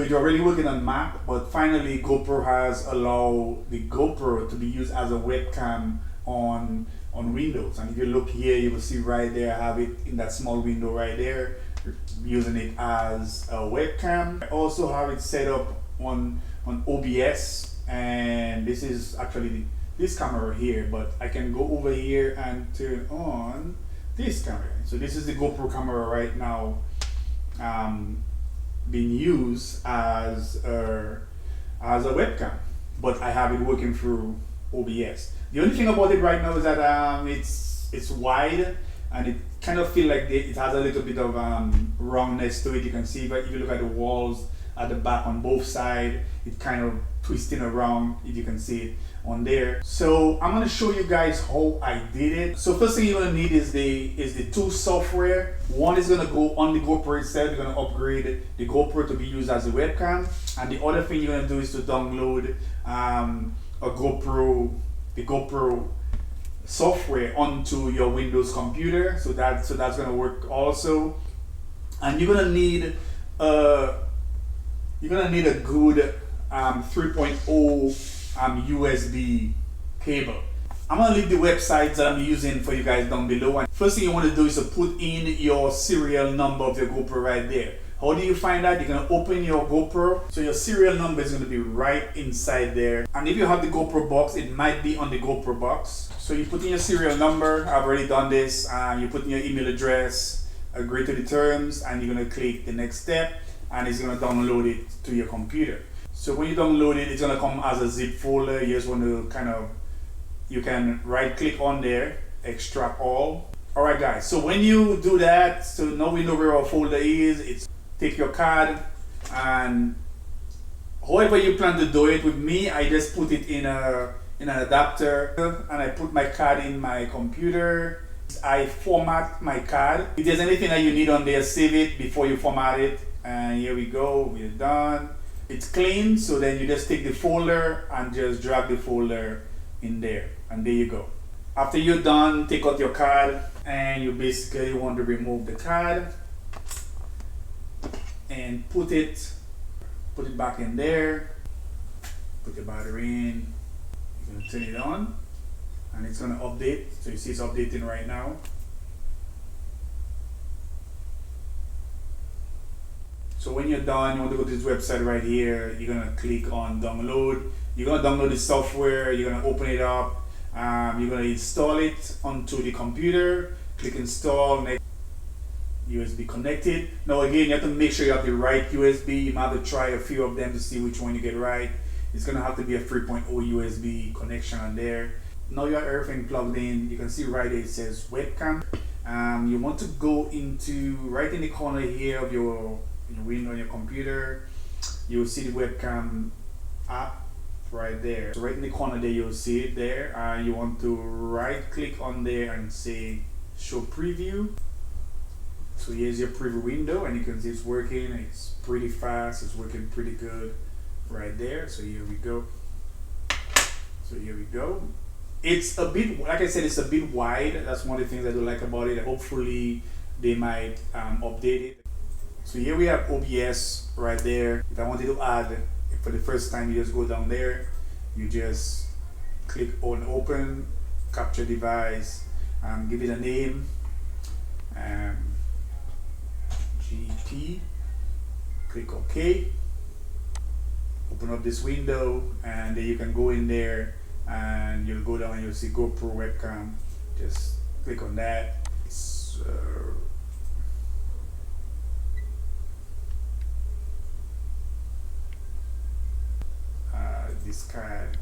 it already working on Mac, but finally GoPro has allowed the GoPro to be used as a webcam on Windows. And if you look here, you will see right there, I have it in that small window right there, using it as a webcam. I also have it set up on OBS, and this is actually this camera here, but I can go over here and turn on this camera. So this is the GoPro camera right now, being used as a webcam, but I have it working through OBS. The only thing about it right now is that it's wide, and it kind of feel like it has a little bit of roundness to it. You can see, but if you look at the walls at the back on both sides, it kind of twisting around, if you can see it on there. So I'm gonna show you guys how I did it. So first thing you're gonna need is the two software. One is gonna go on the GoPro itself. You're gonna upgrade the GoPro to be used as a webcam, and the other thing you're gonna do is to download the GoPro software onto your Windows computer. So that's gonna work also. And you're gonna need a good 3.0 USB cable. I'm gonna leave the websites that I'm using for you guys down below. And first thing you want to do is to put in your serial number of your GoPro right there. How do you find that? You're gonna open your GoPro. So your serial number is gonna be right inside there. And if you have the GoPro box, it might be on the GoPro box. So you put in your serial number. I've already done this. You put in your email address, agree to the terms, and you're gonna click the next step, and it's gonna download it to your computer. So when you download it, it's gonna come as a zip folder. You just want to you can right click on there, extract all. All right guys, so when you do that, so now we know where our folder is. It's take your card, and however you plan to do it. With me, I just put it in an adapter, and I put my card in my computer. I format my card. If there's anything that you need on there, save it before you format it. And here we go, we're done. It's clean, so then you just take the folder and just drag the folder in there, and there you go. After you're done, take out your card, and you basically want to remove the card and put it back in there. Put the battery in. You're gonna turn it on, and it's gonna update. So you see it's updating right now. So when you're done, you want to go to this website right here. You're gonna click on download. You're gonna download the software. You're gonna open it up. You're gonna install it onto the computer. Click install. Next, USB connected. Now again, you have to make sure you have the right USB. You might have to try a few of them to see which one you get right. It's gonna have to be a 3.0 USB connection on there. Now you have everything plugged in. You can see right there it says webcam. You want to go into right in the corner here of your window on your computer. You'll see the webcam app right there. So right in the corner there, you'll see it there. You want to right click on there and say show preview. So here's your preview window, and you can see it's working. It's pretty fast. It's working pretty good right there. So here we go. It's a bit, like I said, it's a bit wide. That's one of the things I do like about it. Hopefully they might update it. So here we have OBS right there. If I wanted to add, for the first time, you just go down there. You just click on open, capture device, give it a name, GP, click OK. Open up this window, and then you can go in there, and you'll go down and you'll see GoPro webcam. Just click on that. This card.